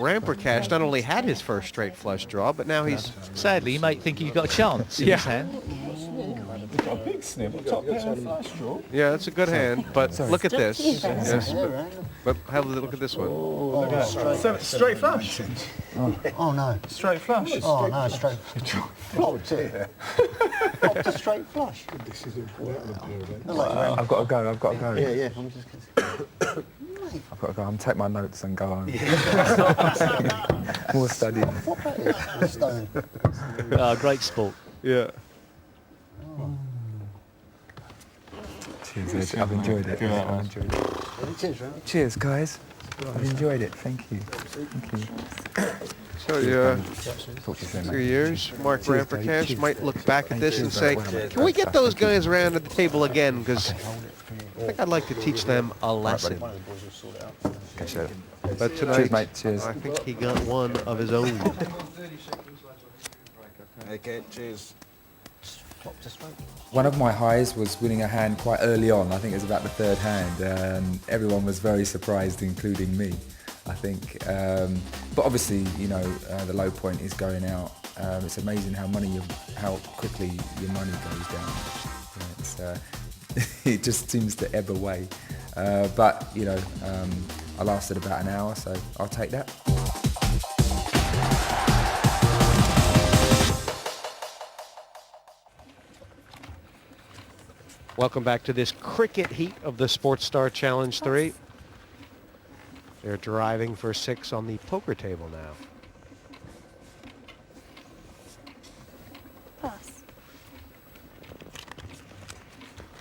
Rampercash not only had his first straight flush draw, but now he's... Sadly, you might think he's got a chance in his hand. We've got a big snip, top pair flush draw. Yeah, that's a good hand, but look at this. Yes, Yeah, but have a look at this one. Look at that. Straight flush. Oh no. Straight flush. Oh no, straight. Flopped it. Flopped a straight flush. This is important. I've got to go. Yeah. I'm just gonna... I've got to go. I'm take my notes and go home. More studying. What that is? A stone. Great sport. Yeah. Cheers, Ed. I've enjoyed it. I've enjoyed it. Cheers, right? Cheers, guys. I've enjoyed it. Thank you. Thank you. So, yeah, Talk to you soon, 2 mate. years, Mark Cheers, Rampercash Dave. might look back at this and say, Cheers, can we get those guys around at the table again? Because I think I'd like to teach them a lesson. Okay, sure. But tonight, Cheers, mate. Cheers. I think he got one of his own. Okay, cheers. Flopped a straight. One of my highs was winning a hand quite early on. I think it was about the third hand, and everyone was very surprised, including me, I think. But obviously, you know, the low point is going out. It's amazing how quickly your money goes down. Yeah, it just seems to ebb away. But you know, I lasted about an hour, so I'll take that. Welcome back to this cricket heat of the Sports Star Challenge 3. They're driving for 6 on the poker table now. Pass.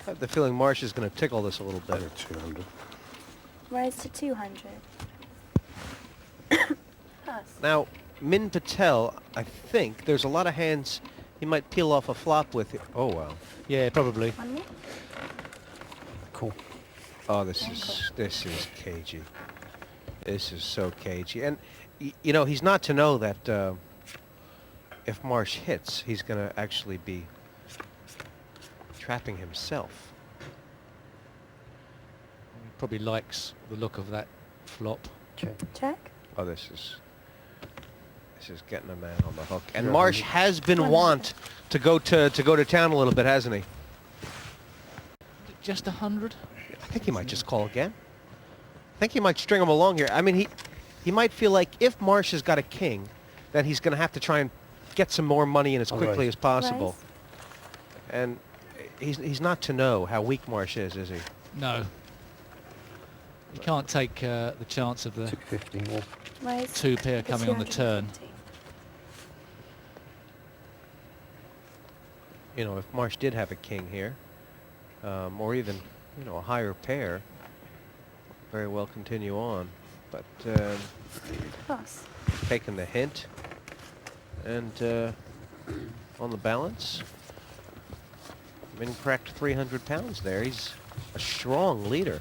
I have the feeling Marsh is going to tickle this a little bit. 200. Rise to 200. Pass. Now, Min Patel, I think there's a lot of hands he might peel off a flop with. Oh, wow. Yeah, probably. One more. Cool. Oh, this is cagey. This is so cagey. And, you know, he's not to know that if Marsh hits, he's going to actually be trapping himself. He probably likes the look of that flop. Check. Oh, this is getting a man on the hook. And Marsh has been wont to go to town a little bit, hasn't he? Just 100? I think he might just call again. I think he might string him along here. I mean, he might feel like if Marsh has got a king, then he's going to have to try and get some more money in as quickly as possible. Rise. And he's not to know how weak Marsh is he? No. You can't take the chance of the 250 more. Rise. 2 pair to coming on the turn. 250. You know, if Marsh did have a king here, or even, you know, a higher pair, very well continue on. But Pass. taking the hint, and on the balance, Min cracked 300 pounds there. He's a strong leader.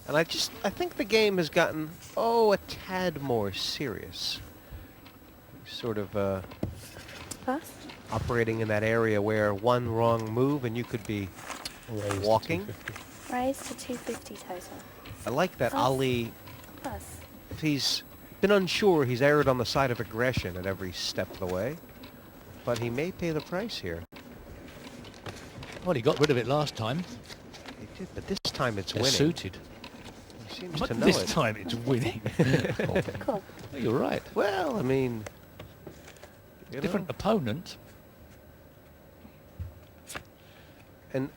And I think the game has gotten, a tad more serious. Sort of Pass. operating in that area where one wrong move and you could be walking. Rise to 250 total. I like that Pass. Ali, Pass. if he's been unsure, he's erred on the side of aggression at every step of the way. But he may pay the price here. Well, he got rid of it last time. He did, but this time it's They're winning. suited. He seems But to know this it. time it's winning. Cool. You're right. Well, I mean, you Different know. opponent. And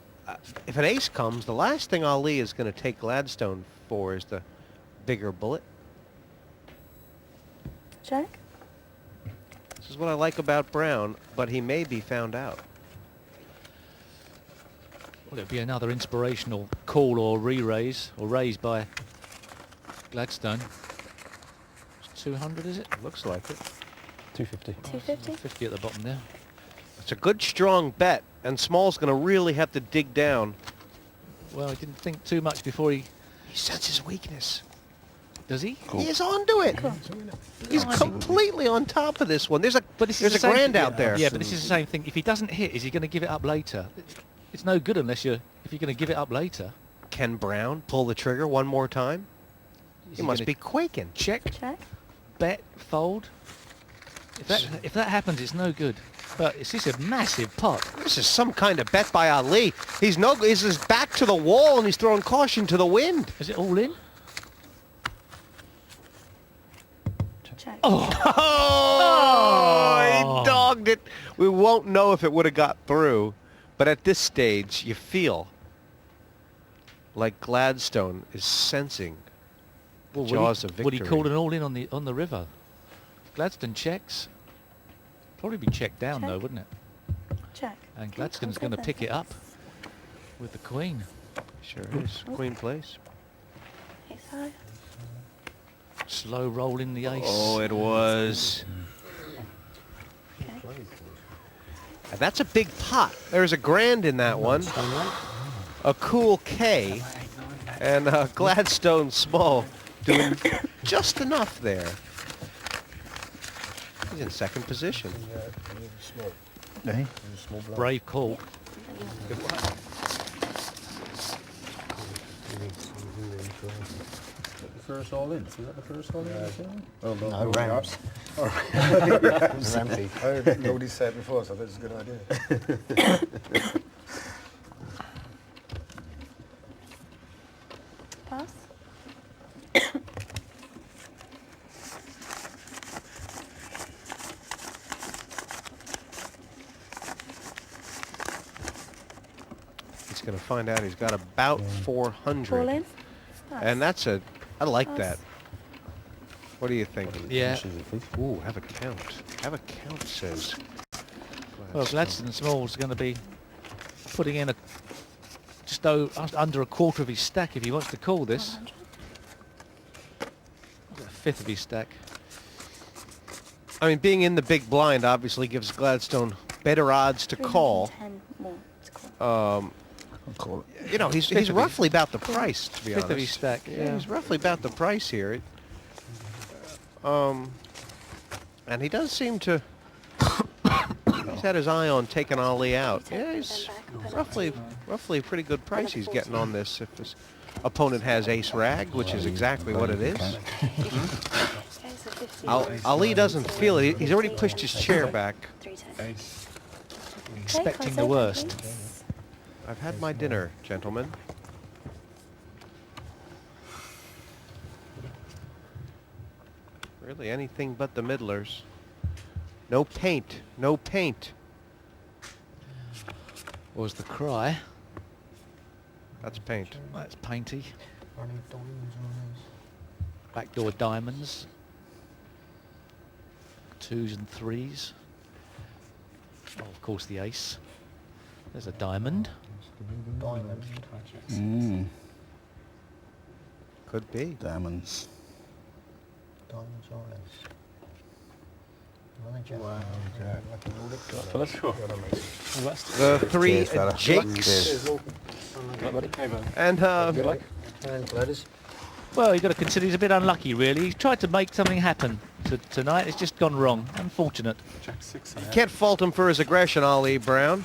if an ace comes, the last thing Ali is going to take Gladstone for is the bigger bullet. Check. This is what I like about Brown, but he may be found out. Well, it'd be another inspirational call or re-raise, or raise by Gladstone. It's 200, is it? Looks like it. 250. 250. 50 at the bottom there. It's a good, strong bet, and Small's going to really have to dig down. Well, he didn't think too much before he... He senses weakness. Does he? He is onto it. He's completely on top of this one. There's a But there's a grand out there. Yeah, but this is the same thing. If he doesn't hit, is he going to give it up later? It's no good unless if you're going to give it up later. Ken Brown pull the trigger one more time? Is He must gonna be quaking. check, Check. bet, fold. If that happens, it's no good. But it's just a massive pot. This is some kind of bet by Ali. He's his back to the wall and he's throwing caution to the wind. Is it all in? Check. Oh, he dogged it. We won't know if it would have got through, but at this stage, you feel like Gladstone is sensing Well, jaws of would he victory. call an all in on the river? Gladstone checks. Probably be checked down though, Check. wouldn't it? Check. And Okay, Gladstone's come going to good pick then. it up with the queen. Sure is. Queen plays. Ace high. Slow rolling the ace. Oh, it was. Okay. And that's a big pot. There's a grand in that one. A cool K. And Gladstone small doing just enough there. He's in second position. Eh? Brave call. The first all in. Is that the first all in? No, rounds. It was empty. Nobody said it before, so that's a good idea. Pass. He's going to find out he's got about 400. All in. Pass. And that's I like Pass. that. What do you think? Yeah. Ooh, have a count. Have a count, says. Well, Gladstone Small's going to be putting in just under a quarter of his stack if he wants to call this. 100. A fifth of his stack. I mean, being in the big blind obviously gives Gladstone better odds to call. 310 more to call. I'll call it. You know, he's Fifth of his- roughly about the price, to be Fifth honest. of his stack. Yeah, he's roughly about the price here. And he does seem to. He's had his eye on taking Ali out. Yeah, he's roughly a pretty good price he's getting on this if his opponent has ace rag, which is exactly what it is. Okay, so 50. Ali doesn't feel it. He's already pushed his chair back. 310. Expecting Okay, the worst. please. I've had my dinner, gentlemen. Really anything but the middlers. No paint. No paint. Was the cry. That's paint. That's painty. Backdoor diamonds. Twos and threes. Oh, of course the ace. There's a diamond. Mm, Could be. diamonds. The three Cheers, fella. Jakes. And Well, you've got to consider he's a bit unlucky, really. He's tried to make something happen tonight. It's just gone wrong. Unfortunate. can't fault him for his aggression, Ali Brown.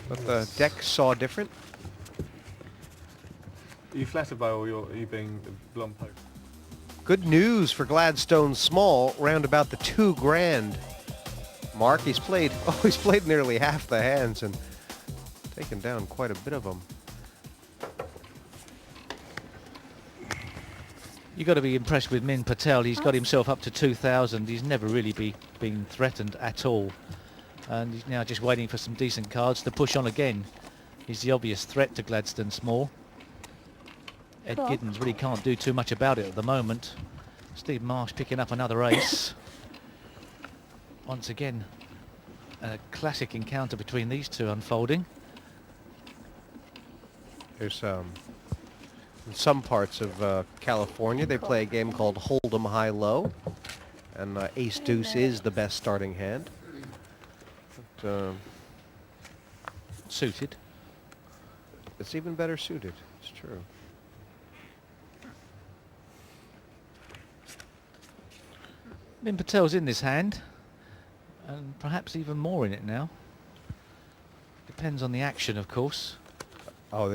But the deck saw different. Are you flattered by all are you being the blunt poke? Good news for Gladstone Small, round about the $2,000 mark. He's played nearly half the hands and taken down quite a bit of them. You've got to be impressed with Min Patel. He's got himself up to 2,000. He's never really been threatened at all. And he's now just waiting for some decent cards to push on again. He's the obvious threat to Gladstone Small. Ed Cool. Giddens really can't do too much about it at the moment. Steve Marsh picking up another ace. Once again, a classic encounter between these two unfolding. There's in some parts of California, they play a game called Hold'em High Low, and Ace Deuce is the best starting hand. But, Suited. it's even better suited. It's true. Min Patel's in this hand, and perhaps even more in it now. Depends on the action, of course. Oh,